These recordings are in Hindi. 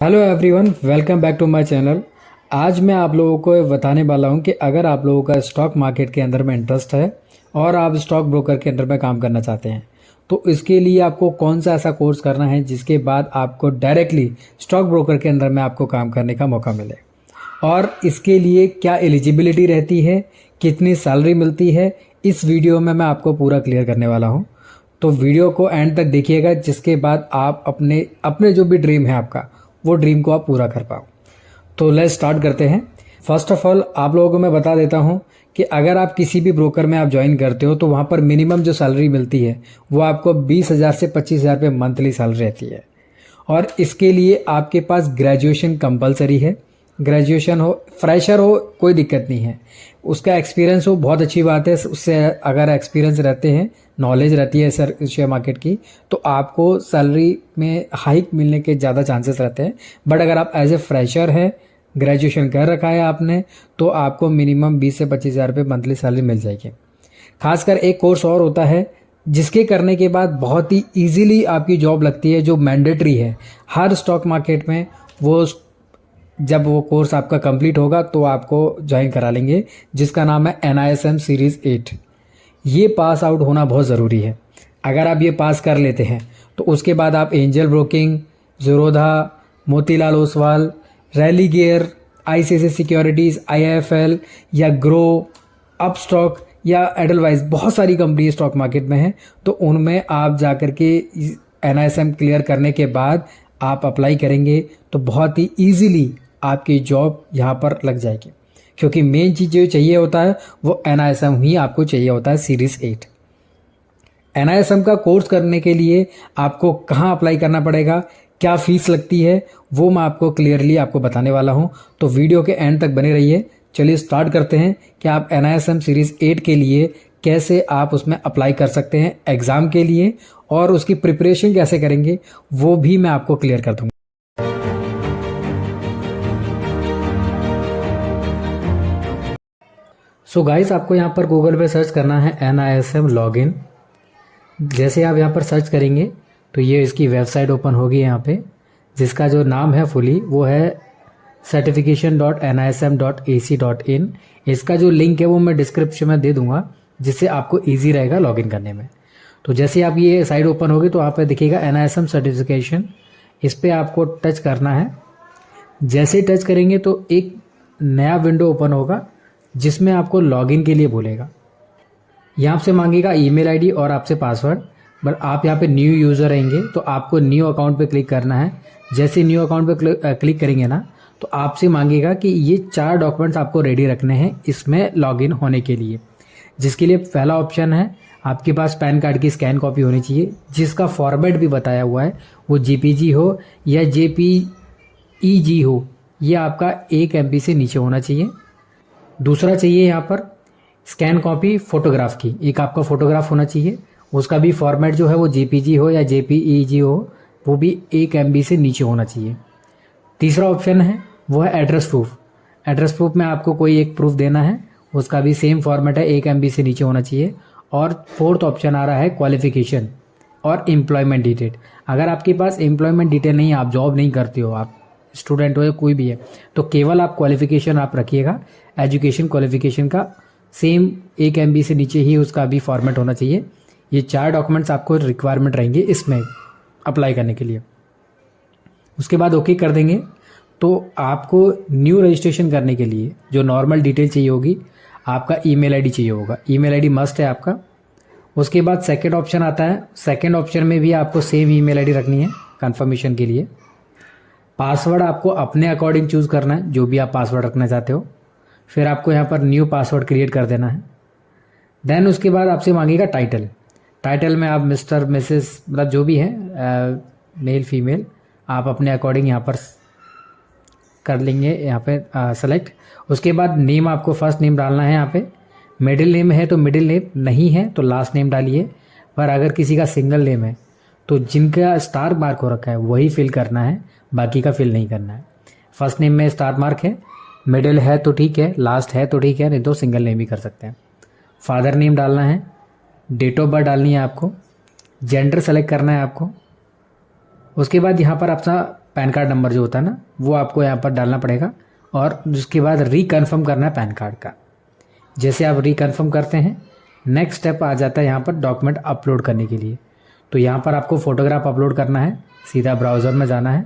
Hello everyone, welcome back to my channel. आज मैं आप लोगों को बताने वाला हूं कि अगर आप लोगों का स्टॉक मार्केट के अंदर में इंटरेस्ट है और आप स्टॉक ब्रोकर के अंदर में काम करना चाहते हैं तो इसके लिए आपको कौन सा ऐसा कोर्स करना है जिसके बाद आपको डायरेक्टली स्टॉक ब्रोकर के अंदर में आपको काम करने का मौका मिले, और इसके लिए क्या एलिजिबिलिटी रहती है, कितनी सैलरी मिलती है, इस वीडियो में मैं आपको पूरा क्लियर करने वाला हूँ। तो वीडियो को एंड तक देखिएगा, जिसके बाद आप अपने अपने जो भी ड्रीम है आपका, वो ड्रीम को आप पूरा कर पाओ। तो लेट्स स्टार्ट करते हैं। फर्स्ट ऑफ ऑल आप लोगों को मैं बता देता हूं कि अगर आप किसी भी ब्रोकर में आप ज्वाइन करते हो तो वहां पर मिनिमम जो सैलरी मिलती है वो आपको 20,000 से 25,000 रुपये मंथली सैलरी रहती है। और इसके लिए आपके पास ग्रेजुएशन कंपलसरी है। ग्रेजुएशन हो, फ्रेशर हो, कोई दिक्कत नहीं है। उसका एक्सपीरियंस हो, बहुत अच्छी बात है। उससे अगर एक्सपीरियंस रहते हैं, नॉलेज रहती है सर शेयर मार्केट की, तो आपको सैलरी में हाइक मिलने के ज़्यादा चांसेस रहते हैं। बट अगर आप एज ए फ्रेशर हैं, ग्रेजुएशन कर रखा है आपने, तो आपको मिनिमम 20 से 25,000 रुपये मंथली सैलरी मिल जाएगी। खासकर एक कोर्स और होता है जिसके करने के बाद बहुत ही इजीली आपकी जॉब लगती है, जो मैंडेटरी है हर स्टॉक मार्केट में। वो जब वो कोर्स आपका कंप्लीट होगा तो आपको ज्वाइन करा लेंगे, जिसका नाम है NISM सीरीज़ 8। ये पास आउट होना बहुत ज़रूरी है। अगर आप ये पास कर लेते हैं तो उसके बाद आप angel broking, Zerodha, Motilal Oswal, Religare, ICICI securities, IIFL या ग्रो, अपस्टॉक या एडलवाइज, बहुत सारी कंपनी स्टॉक मार्केट में हैं। तो उनमें आप जाकर के NISM क्लियर करने के बाद आप अप्लाई करेंगे तो बहुत ही ईजिली आपकी जॉब यहाँ पर लग जाएगी, क्योंकि मेन चीज़ जो चाहिए होता है वो NISM ही आपको चाहिए होता है सीरीज़ 8। NISM का कोर्स करने के लिए आपको कहाँ अप्लाई करना पड़ेगा, क्या फ़ीस लगती है, वो मैं आपको क्लियरली आपको बताने वाला हूँ। तो वीडियो के एंड तक बने रहिए। चलिए स्टार्ट करते हैं कि आप NISM सीरीज़ 8 के लिए कैसे आप उसमें अप्लाई कर सकते हैं एग्ज़ाम के लिए, और उसकी प्रिपरेशन कैसे करेंगे वो भी मैं आपको क्लियर कर दूँगा। सो गाइस, आपको यहाँ पर गूगल पे सर्च करना है NISM लॉगिन। जैसे आप यहाँ पर सर्च करेंगे तो ये इसकी वेबसाइट ओपन होगी यहाँ पे, जिसका जो नाम है फुली वो है certification.nism.ac.in। इसका जो लिंक है वो मैं डिस्क्रिप्शन में दे दूंगा, जिससे आपको ईजी रहेगा लॉगिन करने में। तो जैसे आप ये साइट ओपन होगी तो आप पे दिखेगा NISM सर्टिफिकेशन, इस पर आपको टच करना है। जैसे ही टच करेंगे तो एक नया विंडो ओपन होगा जिसमें आपको लॉगिन के लिए बोलेगा। यहाँ से मांगेगा ईमेल आईडी और आपसे पासवर्ड। बट आप यहाँ पे न्यू यूज़र रहेंगे तो आपको न्यू अकाउंट पे क्लिक करना है। जैसे न्यू अकाउंट पे क्लिक करेंगे ना तो आपसे मांगेगा कि ये 4 डॉक्यूमेंट्स आपको रेडी रखने हैं इसमें लॉगिन होने के लिए, जिसके लिए पहला ऑप्शन है आपके पास पैन कार्ड की स्कैन कॉपी होनी चाहिए, जिसका फॉर्मेट भी बताया हुआ है, वो JPG हो या JPEG हो, ये आपका 1 MB से नीचे होना चाहिए। दूसरा चाहिए यहाँ पर स्कैन कॉपी फोटोग्राफ की, एक आपका फोटोग्राफ होना चाहिए, उसका भी फॉर्मेट जो है वो JPG हो या JPEG हो, वो भी 1 MB से नीचे होना चाहिए। तीसरा ऑप्शन है वो है एड्रेस प्रूफ। एड्रेस प्रूफ में आपको कोई एक प्रूफ देना है, उसका भी सेम फॉर्मेट है, 1 MB से नीचे होना चाहिए। और फोर्थ ऑप्शन आ रहा है क्वालिफिकेशन और एम्प्लॉयमेंट डिटेल। अगर आपके पास एम्प्लॉयमेंट डिटेल नहीं है, आप जॉब नहीं करते हो, आप स्टूडेंट हो या कोई भी है, तो केवल आप क्वालिफिकेशन आप रखिएगा। एजुकेशन क्वालिफिकेशन का सेम 1 MB से नीचे ही उसका भी फॉर्मेट होना चाहिए। ये 4 डॉक्यूमेंट्स आपको रिक्वायरमेंट रहेंगे इसमें अप्लाई करने के लिए। उसके बाद ओके कर देंगे तो आपको न्यू रजिस्ट्रेशन करने के लिए जो नॉर्मल डिटेल चाहिए होगी, आपका ईमेल आईडी चाहिए होगा। ईमेल आईडी मस्ट है आपका। उसके बाद सेकंड ऑप्शन आता है, सेकंड ऑप्शन में भी आपको सेम ईमेल आईडी रखनी है कंफर्मेशन के लिए। पासवर्ड आपको अपने अकॉर्डिंग चूज़ करना है, जो भी आप पासवर्ड रखना चाहते हो। फिर आपको यहाँ पर न्यू पासवर्ड क्रिएट कर देना है। देन उसके बाद आपसे मांगेगा टाइटल। टाइटल में आप मिस्टर, मिसेस, मतलब जो भी है, मेल फीमेल, आप अपने अकॉर्डिंग यहाँ पर कर लेंगे यहाँ पे सेलेक्ट। उसके बाद नेम आपको फर्स्ट नेम डालना है यहाँ पे। मिडिल नेम है तो मिडिल नेम, नहीं है तो लास्ट नेम डालिए। पर अगर किसी का सिंगल नेम है तो जिनका स्टार मार्क हो रखा है वही फिल करना है, बाकी का फिल नहीं करना है। फर्स्ट नेम में स्टार मार्क है, मिडिल है तो ठीक है, लास्ट है तो ठीक है, नहीं तो सिंगल नेम भी कर सकते हैं। फादर नेम डालना है, डेट ऑफ बर्थ डालनी है आपको, जेंडर सेलेक्ट करना है आपको। उसके बाद यहाँ पर अपना पैन कार्ड नंबर जो होता है ना वो आपको यहाँ पर डालना पड़ेगा, और उसके बाद रिकन्फर्म करना है पैन कार्ड का। जैसे आप रिकन्फर्म करते हैं, नेक्स्ट स्टेप आ जाता है यहाँ पर डॉक्यूमेंट अपलोड करने के लिए। तो यहाँ पर आपको फ़ोटोग्राफ अपलोड करना है, सीधा ब्राउज़र में जाना है,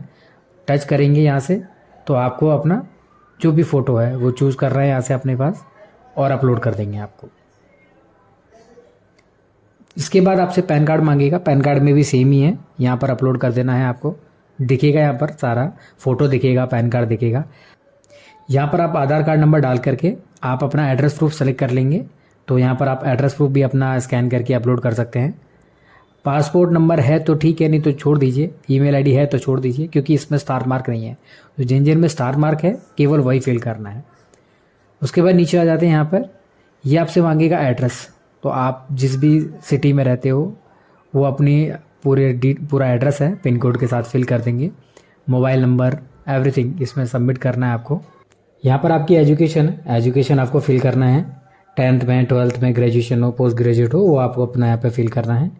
टच करेंगे यहाँ से तो आपको अपना जो भी फ़ोटो है वो चूज़ कर रहे हैं यहाँ से अपने पास और अपलोड कर देंगे आपको। इसके बाद आपसे पैन कार्ड मांगेगा, पैन कार्ड में भी सेम ही है, यहाँ पर अपलोड कर देना है। आपको दिखेगा यहाँ पर सारा फ़ोटो दिखेगा, पैन कार्ड दिखेगा। यहाँ पर आप आधार कार्ड नंबर डाल करके आप अपना एड्रेस प्रूफ सेलेक्ट कर लेंगे। तो यहाँ पर आप एड्रेस प्रूफ भी अपना स्कैन करके अपलोड कर सकते हैं। पासपोर्ट नंबर है तो ठीक है, नहीं तो छोड़ दीजिए। ईमेल आईडी है तो छोड़ दीजिए, क्योंकि इसमें स्टार मार्क नहीं है। तो जिन में स्टार मार्क है केवल वही फिल करना है। उसके बाद नीचे आ जाते हैं, यहाँ पर ये आपसे मांगेगा एड्रेस। तो आप जिस भी सिटी में रहते हो वो अपनी पूरा एड्रेस है पिन कोड के साथ फिल कर देंगे। मोबाइल नंबर एवरीथिंग इसमें सबमिट करना है आपको। यहाँ पर आपकी एजुकेशन आपको फिल करना है। 10th में, 12th में, ग्रेजुएशन हो, पोस्ट ग्रेजुएट हो, वो आपको अपना यहाँ पे फिल करना है।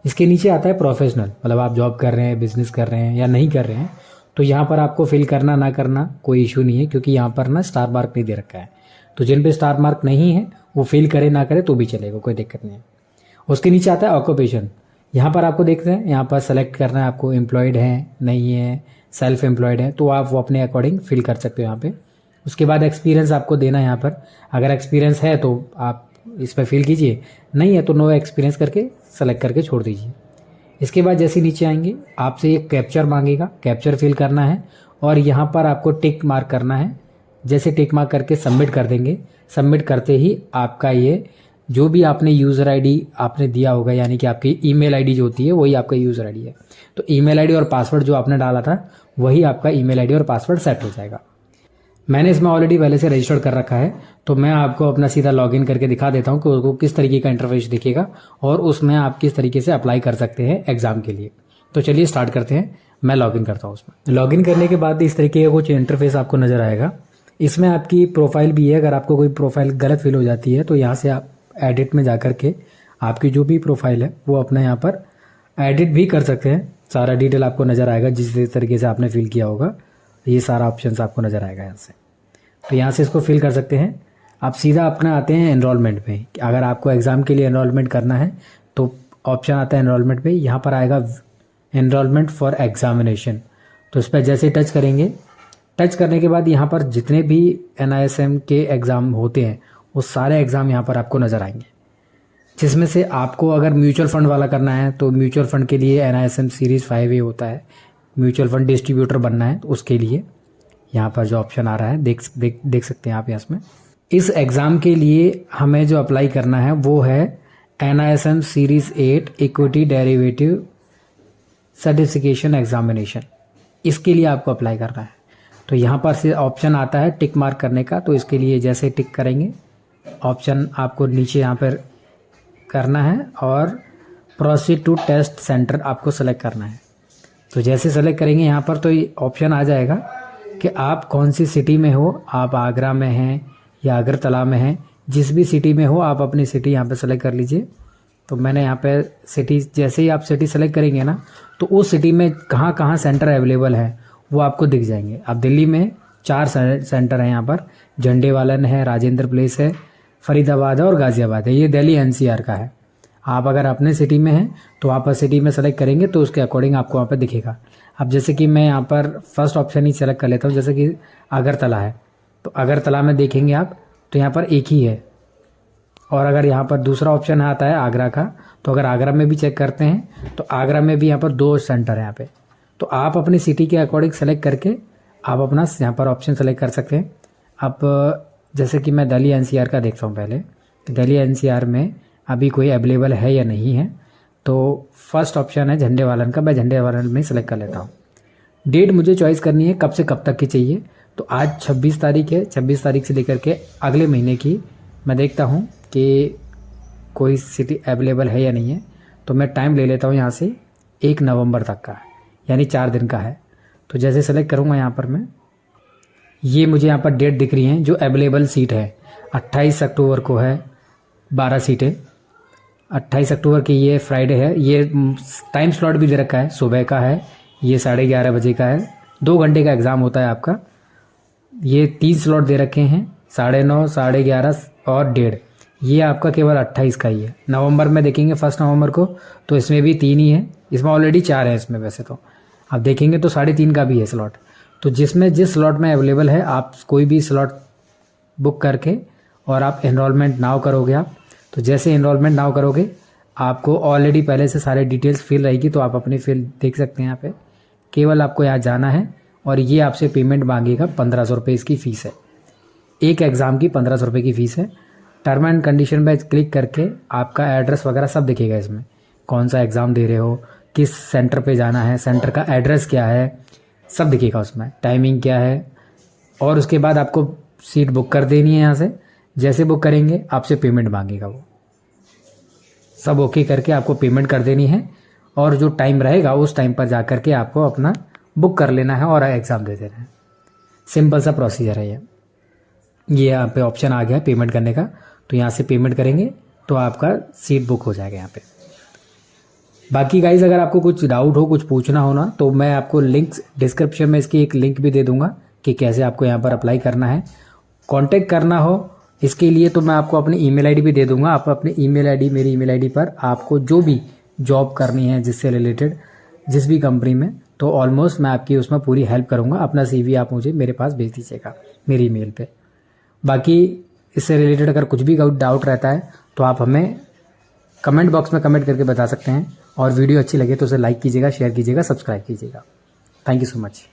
इसके नीचे आता है प्रोफेशनल, मतलब आप जॉब कर रहे हैं, बिजनेस कर रहे हैं या नहीं कर रहे हैं, तो यहाँ पर आपको फिल करना ना करना कोई इशू नहीं है, क्योंकि यहाँ पर ना स्टार मार्क नहीं दे रखा है। तो जिन पे स्टार मार्क नहीं है वो फिल करे ना करे तो भी चलेगा, कोई दिक्कत नहीं है। उसके नीचे आता है ऑक्यूपेशन। यहाँ पर आपको देखते हैं, यहाँ पर सेलेक्ट करना है आपको, एम्प्लॉयड है नहीं है, सेल्फ एम्प्लॉयड है, तो आप वो अपने अकॉर्डिंग फिल कर सकते हो यहाँ पे। उसके बाद एक्सपीरियंस आपको देना है यहाँ पर। अगर एक्सपीरियंस है तो आप इस पर फिल कीजिए, नहीं है तो नो एक्सपीरियंस करके सेलेक्ट करके छोड़ दीजिए। इसके बाद जैसे नीचे आएंगे आपसे एक कैप्चर मांगेगा, कैप्चर फिल करना है और यहाँ पर आपको टिक मार्क करना है। जैसे टिक मार्क करके सबमिट कर देंगे, सबमिट करते ही आपका ये जो भी आपने यूज़र आईडी आपने दिया होगा, यानी कि आपकी ईमेल आईडी जो होती है वही आपका यूज़र आईडी है। तो ईमेल आईडी और पासवर्ड जो आपने डाला था वही आपका ईमेल आईडी और पासवर्ड सेट हो जाएगा। मैंने इसमें ऑलरेडी पहले से रजिस्टर्ड कर रखा है, तो मैं आपको अपना सीधा लॉगिन करके दिखा देता हूँ कि उसको किस तरीके का इंटरफेस दिखेगा और उसमें आप किस तरीके से अप्लाई कर सकते हैं एग्जाम के लिए। तो चलिए स्टार्ट करते हैं। मैं लॉगिन करता हूँ उसमें। लॉगिन करने के बाद इस तरीके का कुछ इंटरफेस आपको नजर आएगा। इसमें आपकी प्रोफाइल भी है। अगर आपको कोई प्रोफाइल गलत फिल हो जाती है तो यहाँ से आप एडिट में जा के आपकी जो भी प्रोफाइल है वो अपना यहाँ पर एडिट भी कर सकते हैं। सारा डिटेल आपको नज़र आएगा, जिस तरीके से आपने फिल किया होगा ये सारा ऑप्शंस आपको नज़र आएगा यहाँ से। तो यहाँ से इसको फिल कर सकते हैं। आप सीधा अपना आते हैं एनरोलमेंट पे। अगर आपको एग्ज़ाम के लिए एनरोलमेंट करना है तो ऑप्शन आता है एनरोलमेंट पे, यहाँ पर आएगा एनरोलमेंट फॉर एग्जामिनेशन। तो इस पर जैसे टच करेंगे, टच करने के बाद यहाँ पर जितने भी NISM के एग्ज़ाम होते हैं वो सारे एग्ज़ाम यहाँ पर आपको नज़र आएंगे, जिसमें से आपको अगर म्यूचुअल फ़ंड वाला करना है तो म्यूचुअल फ़ंड के लिए NISM सीरीज़ 5A होता है। म्यूचुअल फ़ंड डिस्ट्रीब्यूटर बनना है तो उसके लिए यहाँ पर जो ऑप्शन आ रहा है देख सकते हैं आप। इसमें इस एग्ज़ाम के लिए हमें जो अप्लाई करना है वो है NISM series 8 equity derivative certification examination. इसके लिए आपको अप्लाई करना है। तो यहाँ पर से ऑप्शन आता है टिक मार्क करने का। तो इसके लिए जैसे टिक करेंगे ऑप्शन आपको नीचे यहाँ पर करना है और प्रोसीड टू टेस्ट सेंटर आपको सेलेक्ट करना है। तो जैसे सेलेक्ट करेंगे यहाँ पर तो ये ऑप्शन आ जाएगा कि आप कौन सी सिटी में हो। आप आगरा में हैं या अगरतला में हैं, जिस भी सिटी में हो आप अपनी सिटी यहाँ पे सेलेक्ट कर लीजिए। तो मैंने यहाँ पे सिटी, जैसे ही आप सिटी सेलेक्ट करेंगे ना तो उस सिटी में कहाँ कहाँ सेंटर अवेलेबल है वो आपको दिख जाएंगे। अब दिल्ली में 4 सेंटर हैं यहाँ पर, झंडेवालन है, राजेंद्र प्लेस है, फरीदाबाद है और गाज़ियाबाद है। ये दिल्ली NCR का है। आप अगर अपने सिटी में हैं तो आप सिटी में सेलेक्ट करेंगे तो उसके अकॉर्डिंग आपको वहाँ पर दिखेगा। अब जैसे कि मैं यहाँ पर फर्स्ट ऑप्शन ही सेलेक्ट कर लेता हूँ, जैसे कि अगरतला है तो अगरतला में देखेंगे आप तो यहाँ पर एक ही है। और अगर यहाँ पर दूसरा ऑप्शन आता है आगरा का, तो अगर आगरा में भी चेक करते हैं तो आगरा में भी यहाँ पर 2 सेंटर हैं यहाँ पे। तो आप अपनी सिटी के अकॉर्डिंग सेलेक्ट करके आप अपना यहाँ पर ऑप्शन सेलेक्ट कर सकते हैं। अब जैसे कि मैं दिल्ली NCR का देखता हूँ पहले, दिल्ली NCR में अभी कोई अवेलेबल है या नहीं है। तो फर्स्ट ऑप्शन है झंडेवालन का, मैं झंडेवालन में सेलेक्ट कर लेता हूँ। डेट मुझे चॉइस करनी है कब से कब तक की चाहिए। तो आज 26 तारीख है, 26 तारीख से लेकर के अगले महीने की मैं देखता हूँ कि कोई सिटी अवेलेबल है या नहीं है। तो मैं टाइम ले लेता हूँ यहाँ से 1 नवंबर तक का, यानी 4 दिन का है। तो जैसे सेलेक्ट करूँगा यहाँ पर मैं, ये मुझे यहाँ पर डेट दिख रही हैं जो अवेलेबल सीट है। 28 अक्टूबर को है 12 सीटें। 28 अक्टूबर की ये फ्राइडे है। ये टाइम स्लॉट भी दे रखा है, सुबह का है, ये 11:30 बजे का है 2 घंटे का एग्ज़ाम होता है आपका। ये 3 स्लॉट दे रखे हैं, 9:30, 11:30 और 1:30। ये आपका केवल 28 का ही है। नवंबर में देखेंगे 1 नवंबर को, तो इसमें भी 3 ही है, इसमें ऑलरेडी 4 है इसमें वैसे तो। आप देखेंगे तो 3.5 का भी है स्लॉट। तो जिसमें जिस स्लॉट में अवेलेबल है आप कोई भी स्लॉट बुक करके और आप एनरोलमेंट नाउ करोगे आप। तो जैसे एनरोलमेंट नाउ करोगे आपको ऑलरेडी पहले से सारे डिटेल्स फिल रहेगी, तो आप अपनी फिल देख सकते हैं यहाँ पे। केवल आपको यहाँ जाना है और ये आपसे पेमेंट मांगेगा 1500 रुपये इसकी फ़ीस है। एक एग्ज़ाम की 1500 रुपये की फ़ीस है। टर्म एंड कंडीशन पे क्लिक करके आपका एड्रेस वगैरह सब दिखेगा इसमें, कौन सा एग्ज़ाम दे रहे हो, किस सेंटर पे जाना है, सेंटर का एड्रेस क्या है, सब दिखेगा उसमें, टाइमिंग क्या है। और उसके बाद आपको सीट बुक कर देनी है यहाँ से। जैसे बुक करेंगे आपसे पेमेंट मांगेगा वो, सब ओके करके आपको पेमेंट कर देनी है। और जो टाइम रहेगा उस टाइम पर जा कर के आपको अपना बुक कर लेना है और एग्ज़ाम दे देना है। सिंपल सा प्रोसीजर है ये यहाँ पे ऑप्शन आ गया पेमेंट करने का। तो यहाँ से पेमेंट करेंगे तो आपका सीट बुक हो जाएगा यहाँ पे। बाकी गाइज अगर आपको कुछ डाउट हो, कुछ पूछना हो ना, तो मैं आपको लिंक्स डिस्क्रिप्शन में इसकी एक लिंक भी दे दूंगा कि कैसे आपको यहाँ पर अप्लाई करना है। कांटेक्ट करना हो इसके लिए तो मैं आपको अपनी ईमेल आईडी भी दे दूंगा। आप अपनी ईमेल आईडी, मेरी ईमेल आईडी पर आपको जो भी जॉब करनी है जिससे रिलेटेड, जिस भी कंपनी में, तो ऑलमोस्ट मैं आपकी उसमें पूरी हेल्प करूँगा। अपना CV आप मुझे मेरे पास भेज दीजिएगा मेरी ईमेल पे। बाकी इससे रिलेटेड अगर कुछ भी डाउट रहता है तो आप हमें कमेंट बॉक्स में कमेंट करके बता सकते हैं। और वीडियो अच्छी लगे तो उसे लाइक कीजिएगा, शेयर कीजिएगा, सब्सक्राइब कीजिएगा। Thank you so much.